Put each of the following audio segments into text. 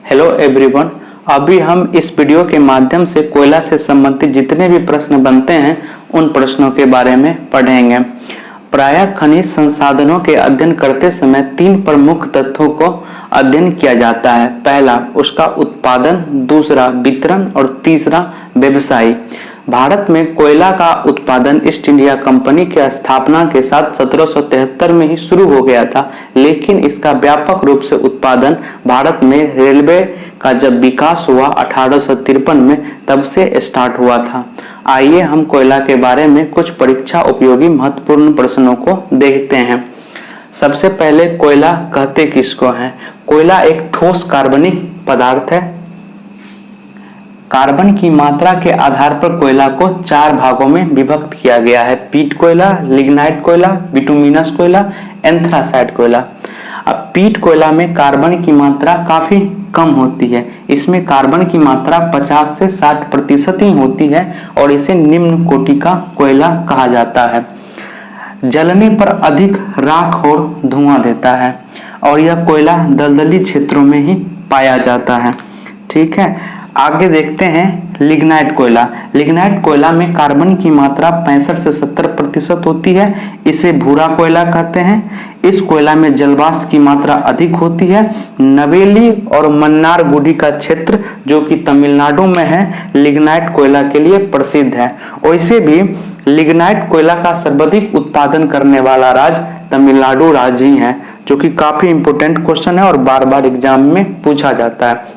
Hello everyone. अभी हम इस वीडियो के माध्यम से कोयला से संबंधित जितने भी प्रश्न बनते हैं उन प्रश्नों के बारे में पढ़ेंगे। प्रायः खनिज संसाधनों के अध्ययन करते समय तीन प्रमुख तत्वों को अध्ययन किया जाता है। पहला उसका उत्पादन, दूसरा वितरण और तीसरा व्यवसाय। भारत में कोयला का उत्पादन ईस्ट इंडिया कंपनी की स्थापना के साथ 1773 में ही शुरू हो गया था, लेकिन इसका व्यापक रूप से उत्पादन भारत में रेलवे का जब विकास हुआ 1853 में, तब से स्टार्ट हुआ था। आइए हम कोयला के बारे में कुछ परीक्षा उपयोगी महत्वपूर्ण प्रश्नों को देखते हैं। सबसे पहले कोयला कहते किसको हैं? कोयला एक ठोस कार्बनिक पदार्थ है। कार्बन की मात्रा के आधार पर कोयला को चार भागों में विभक्त किया गया है: पीट कोयला, लिग्नाइट कोयला, बिटुमिनस कोयला, एंथ्रासाइट कोयला। अब पीट कोयला में कार्बन की मात्रा काफी कम होती है। इसमें कार्बन की मात्रा 50 से 60% ही होती है और इसे निम्न कोटि का कोयला कहा जाता है। जलने पर अधिक राख और धुआं देता है और यह कोयला दलदली क्षेत्रों में ही पाया जाता है। ठीक है, आगे देखते हैं लिग्नाइट कोयला। लिग्नाइट कोयला में कार्बन की मात्रा 65 से 70% होती है। इसे भूरा कोयला कहते हैं। इस कोयला में जलवाष्प की मात्रा अधिक होती है। नवेली और मन्नारगुडी का क्षेत्र जो कि तमिलनाडु में है, लिग्नाइट कोयला के लिए प्रसिद्ध है। वैसे भी लिग्नाइट कोयला का सर्वाधिक उत्पादन करने वाला राज्य तमिलनाडु राज्य ही है, जो कि काफी इंपोर्टेंट क्वेश्चन है और बार बार एग्जाम में पूछा जाता है।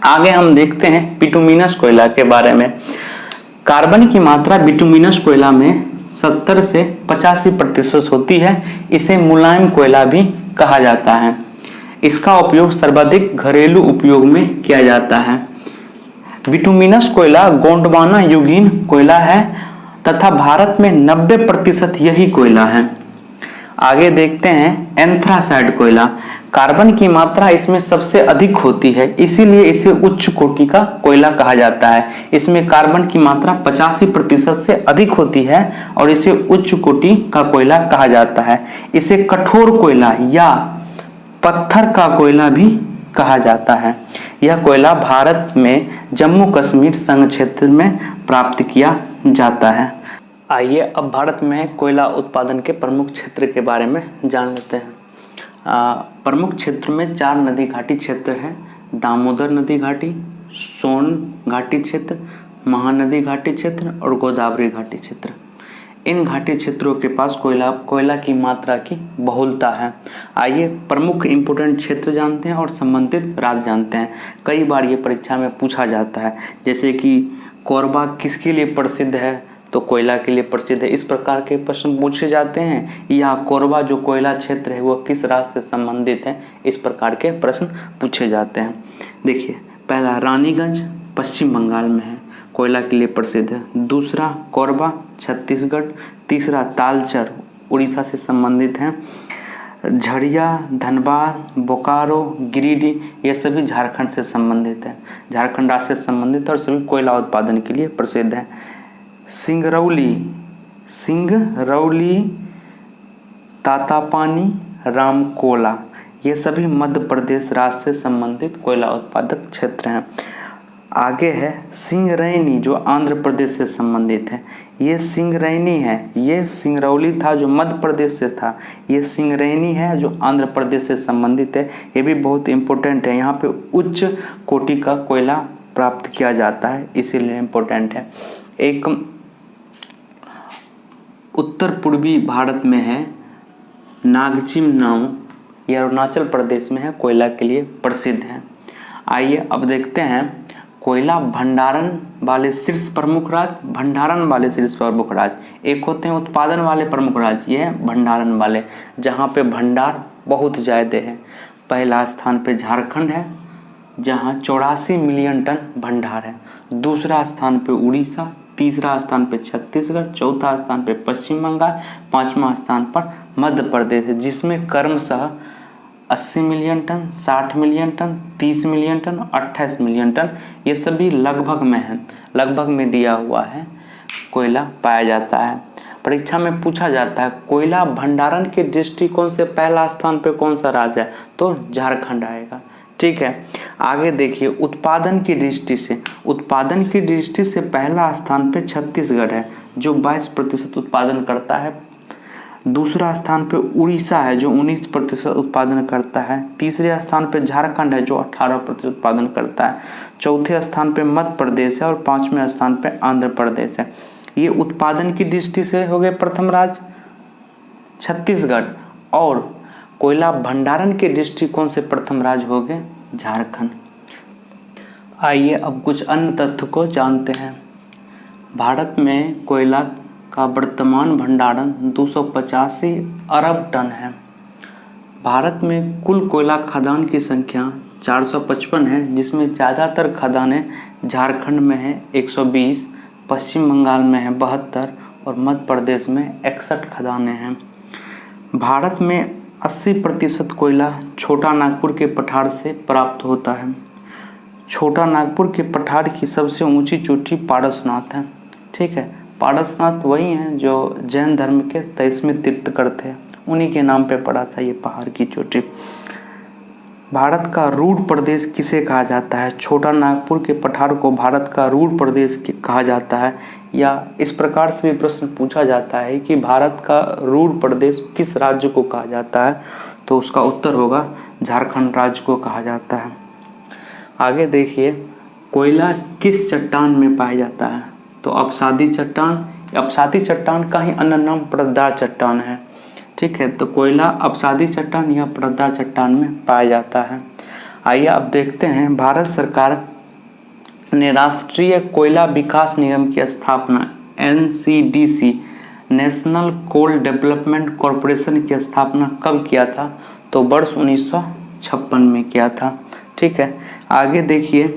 आगे हम देखते हैं बिटुमिनस कोयला के बारे में। कार्बन की मात्रा बिटुमिनस कोयला में 70 से 85% होती है। इसे मुलायम कोयला भी कहा जाता है। इसका उपयोग सर्वाधिक घरेलू उपयोग में किया जाता है। बिटुमिनस कोयला गोंडवाना युगीन कोयला है तथा भारत में 90% यही कोयला है। आगे देखते हैं एंथ्रासाइट कोयला। कार्बन की मात्रा इसमें सबसे अधिक होती है, इसीलिए इसे उच्च कोटि का कोयला कहा जाता है। इसमें कार्बन की मात्रा 85% से अधिक होती है और इसे उच्च कोटि का कोयला कहा जाता है। इसे कठोर कोयला या पत्थर का कोयला भी कहा जाता है। यह कोयला भारत में जम्मू कश्मीर संघ क्षेत्र में प्राप्त किया जाता है। आइए अब भारत में कोयला उत्पादन के प्रमुख क्षेत्र के बारे में जान लेते हैं। प्रमुख क्षेत्र में 4 नदी घाटी क्षेत्र हैं: दामोदर नदी घाटी, सोन घाटी क्षेत्र, महानदी घाटी क्षेत्र और गोदावरी घाटी क्षेत्र। इन घाटी क्षेत्रों के पास कोयला की मात्रा की बहुलता है। आइए प्रमुख इंपोर्टेंट क्षेत्र जानते हैं और संबंधित राज्य जानते हैं। कई बार ये परीक्षा में पूछा जाता है, जैसे कि कोरबा किसके लिए प्रसिद्ध है? तो कोयला के लिए प्रसिद्ध है। इस प्रकार के प्रश्न पूछे जाते हैं। या कोरबा जो कोयला क्षेत्र है वो किस राज्य से संबंधित है? इस प्रकार के प्रश्न पूछे जाते हैं। देखिए, पहला रानीगंज पश्चिम बंगाल में है, कोयला के लिए प्रसिद्ध है। दूसरा कोरबा छत्तीसगढ़। तीसरा तालचर उड़ीसा से संबंधित है। झरिया, धनबाद, बोकारो, गिरिडीह ये सभी झारखंड से संबंधित है। झारखंड राज्य से संबंधित और सभी कोयला उत्पादन के लिए प्रसिद्ध है। सिंगरौली, तातापानी, रामकोला ये सभी मध्य प्रदेश राज्य से संबंधित कोयला उत्पादक क्षेत्र हैं। आगे है सिंगरैनी जो आंध्र प्रदेश से संबंधित है। ये सिंगरैनी है। ये सिंगरौली था जो मध्य प्रदेश से था। ये सिंगरैनी है जो आंध्र प्रदेश से संबंधित है। ये भी बहुत इंपॉर्टेंट है। यहाँ पे उच्च कोटि का कोयला प्राप्त किया जाता है, इसीलिए इम्पोर्टेंट है। एक उत्तर पूर्वी भारत में है नागचिम नाम, यह अरुणाचल प्रदेश में है, कोयला के लिए प्रसिद्ध है। आइए अब देखते हैं कोयला भंडारण वाले शीर्ष प्रमुख राज्य, भंडारण वाले शीर्ष प्रमुख राज्य। एक होते हैं उत्पादन वाले प्रमुख राज्य, ये है भंडारण वाले, जहाँ पे भंडार बहुत ज़्यादा है। पहला स्थान पे झारखंड है जहाँ 84 मिलियन टन भंडार है। दूसरा स्थान पे उड़ीसा, तीसरा स्थान पे छत्तीसगढ़, चौथा स्थान पे पश्चिम बंगाल, पांचवा स्थान पर मध्य प्रदेश है, जिसमें क्रमशः 80 million ton, 60 million ton, 30 million ton, 28 million ton ये सभी लगभग में है, लगभग में दिया हुआ है कोयला पाया जाता है। परीक्षा में पूछा जाता है कोयला भंडारण के दृष्टिकोण से पहला स्थान पे कौन सा राज्य है? तो झारखंड आएगा। ठीक है, आगे देखिए, उत्पादन की दृष्टि से पहला स्थान पे छत्तीसगढ़ है जो 22% उत्पादन करता है। दूसरा स्थान पे उड़ीसा है जो 19% उत्पादन करता है। तीसरे स्थान पे झारखंड है जो 18% उत्पादन करता है। चौथे स्थान पे मध्य प्रदेश है और 5वें स्थान पे आंध्र प्रदेश है। ये उत्पादन की दृष्टि से हो गए प्रथम राज्य छत्तीसगढ़, और कोयला भंडारण के दृष्टिकोण से प्रथम राज्य हो गए झारखंड। आइए अब कुछ अन्य तथ्य को जानते हैं। भारत में कोयला का वर्तमान भंडारण 285 अरब टन है। भारत में कुल कोयला खदान की संख्या 455 है, जिसमें ज़्यादातर खदानें झारखंड में है 120, पश्चिम बंगाल में है 72 और मध्य प्रदेश में 61 खदानें हैं। भारत में 80% कोयला छोटा नागपुर के पठार से प्राप्त होता है। छोटा नागपुर के पठार की सबसे ऊंची चोटी पारसनाथ है। ठीक है, पारसनाथ वही हैं जो जैन धर्म के 23वें तीर्थंकर थे, उन्हीं के नाम पे पड़ा था ये पहाड़ की चोटी। भारत का रूर प्रदेश किसे कहा जाता है? छोटा नागपुर के पठार को भारत का रूर प्रदेश कहा जाता है, या इस प्रकार से भी प्रश्न पूछा जाता है कि भारत का रूर प्रदेश किस राज्य को कहा जाता है, तो उसका उत्तर होगा झारखंड राज्य को कहा जाता है। आगे देखिए, कोयला किस चट्टान में पाया जाता है? तो अवसादी चट्टान। अवसादी चट्टान का ही अन्य नाम परतदार चट्टान है। ठीक है, तो कोयला अवसादी चट्टान या परतदार चट्टान में पाया जाता है। आइए अब देखते हैं, भारत सरकार ने राष्ट्रीय कोयला विकास निगम की स्थापना NCDC national coal development corporation की स्थापना कब किया था? तो वर्ष 1956 में किया था। ठीक है, आगे देखिए,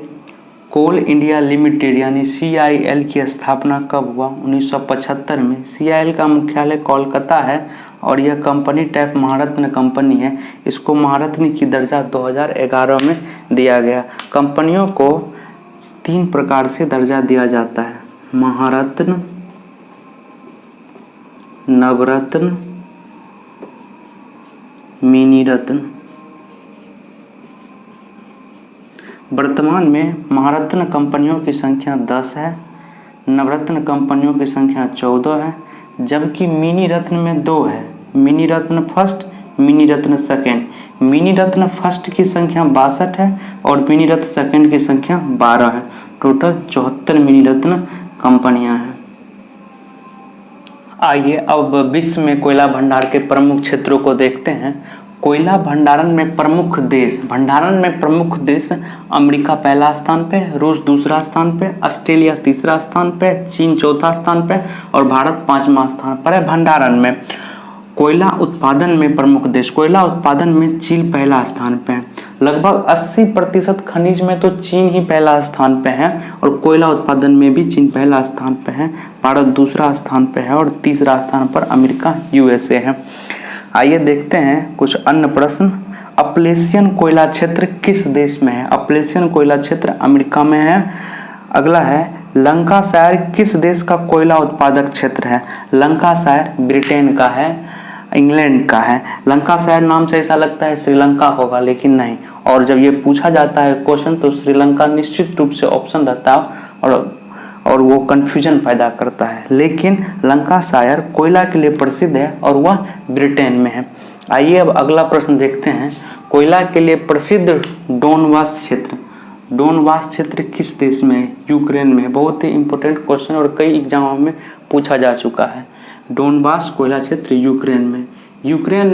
कोल इंडिया लिमिटेड यानी CIL की स्थापना कब हुआ? 1975 में। CIL का मुख्यालय कोलकाता है और यह कंपनी टाइप महारत्न कंपनी है। इसको महारत्न की दर्जा 2011 में दिया गया। कंपनियों को 3 प्रकार से दर्जा दिया जाता है: महारत्न, नवरत्न, मिनी रत्न। वर्तमान में महारत्न कंपनियों की संख्या 10 है, नवरत्न कंपनियों की संख्या 14 है, जबकि मिनी रत्न में 2 है, मिनी रत्न फर्स्ट, मिनी रत्न सेकंड। मिनी रत्न फर्स्ट की संख्या 62 है और मिनी रत्न सेकंड की संख्या 12 है। टोटल 74 मिनी रत्न कंपनियां हैं। आइए अब विश्व में कोयला भंडार के प्रमुख क्षेत्रों को देखते हैं। कोयला भंडारण में प्रमुख देश अमेरिका पहला स्थान पे, रूस दूसरा स्थान पे, ऑस्ट्रेलिया तीसरा स्थान पे, चीन चौथा स्थान पे और भारत 5वां स्थान पर है भंडारण में। कोयला उत्पादन में प्रमुख देश, कोयला उत्पादन में चीन पहला स्थान पे है। लगभग 80% खनिज में तो चीन ही पहला स्थान पे है और कोयला उत्पादन में भी चीन पहला स्थान पे है। भारत दूसरा स्थान पे है और तीसरा स्थान पर अमेरिका USA है। आइए देखते हैं कुछ अन्य प्रश्न। अपलेशियन कोयला क्षेत्र किस देश में है? अपलेशियन कोयला क्षेत्र अमेरिका में है। अगला है, लंकाशायर किस देश का कोयला उत्पादक क्षेत्र है? लंकाशायर ब्रिटेन का है, इंग्लैंड का है। लंकाशायर नाम से ऐसा लगता है श्रीलंका होगा, लेकिन नहीं। और जब ये पूछा जाता है क्वेश्चन तो श्रीलंका निश्चित रूप से ऑप्शन रहता है और वो कंफ्यूजन पैदा करता है, लेकिन लंकाशायर कोयला के लिए प्रसिद्ध है और वह ब्रिटेन में है। आइए अब अगला प्रश्न देखते हैं। कोयला के लिए प्रसिद्ध डोनबास क्षेत्र किस देश में है? यूक्रेन में। बहुत ही इंपॉर्टेंट क्वेश्चन और कई एग्जामों में पूछा जा चुका है। डोनबास कोयला क्षेत्र यूक्रेन में। यूक्रेन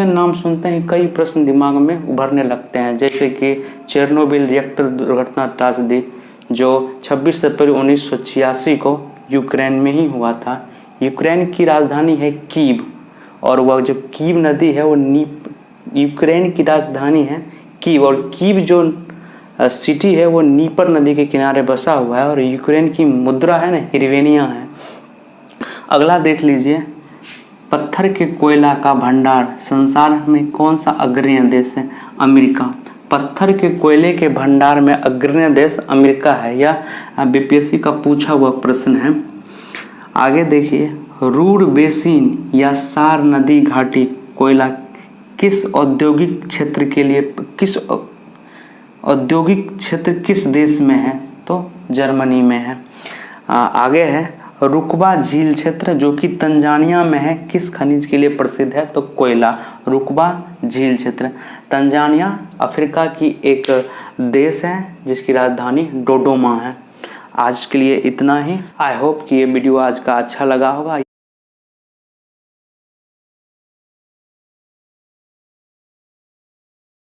नाम सुनते ही कई प्रश्न दिमाग में उभरने लगते हैं, जैसे कि चेरनोबिल रिएक्टर दुर्घटना त्रासदी जो 26 अप्रैल 1986 को यूक्रेन में ही हुआ था। यूक्रेन की राजधानी है कीव और वह जो कीव नदी है वो यूक्रेन की राजधानी है कीव, और कीव जो सिटी है वो नीपर नदी के किनारे बसा हुआ है और यूक्रेन की मुद्रा है ना हिरवेनिया है। अगला देख लीजिए, पत्थर के कोयला का भंडार संसार में कौन सा अग्रणी देश है? अमेरिका। पत्थर के कोयले के भंडार में अग्रणी देश अमेरिका है। यह BPSC का पूछा हुआ प्रश्न है। आगे देखिए, रूर बेसिन या सार नदी घाटी कोयला किस औद्योगिक क्षेत्र के लिए औद्योगिक क्षेत्र किस देश में है? तो जर्मनी में है। आगे है रुकबा झील क्षेत्र जो कि तंजानिया में है, किस खनिज के लिए प्रसिद्ध है? तो कोयला। रुकबा झील क्षेत्र तंजानिया अफ्रीका की एक देश है जिसकी राजधानी डोडोमा है। आज के लिए इतना ही। आई होप कि ये वीडियो आज का अच्छा लगा होगा।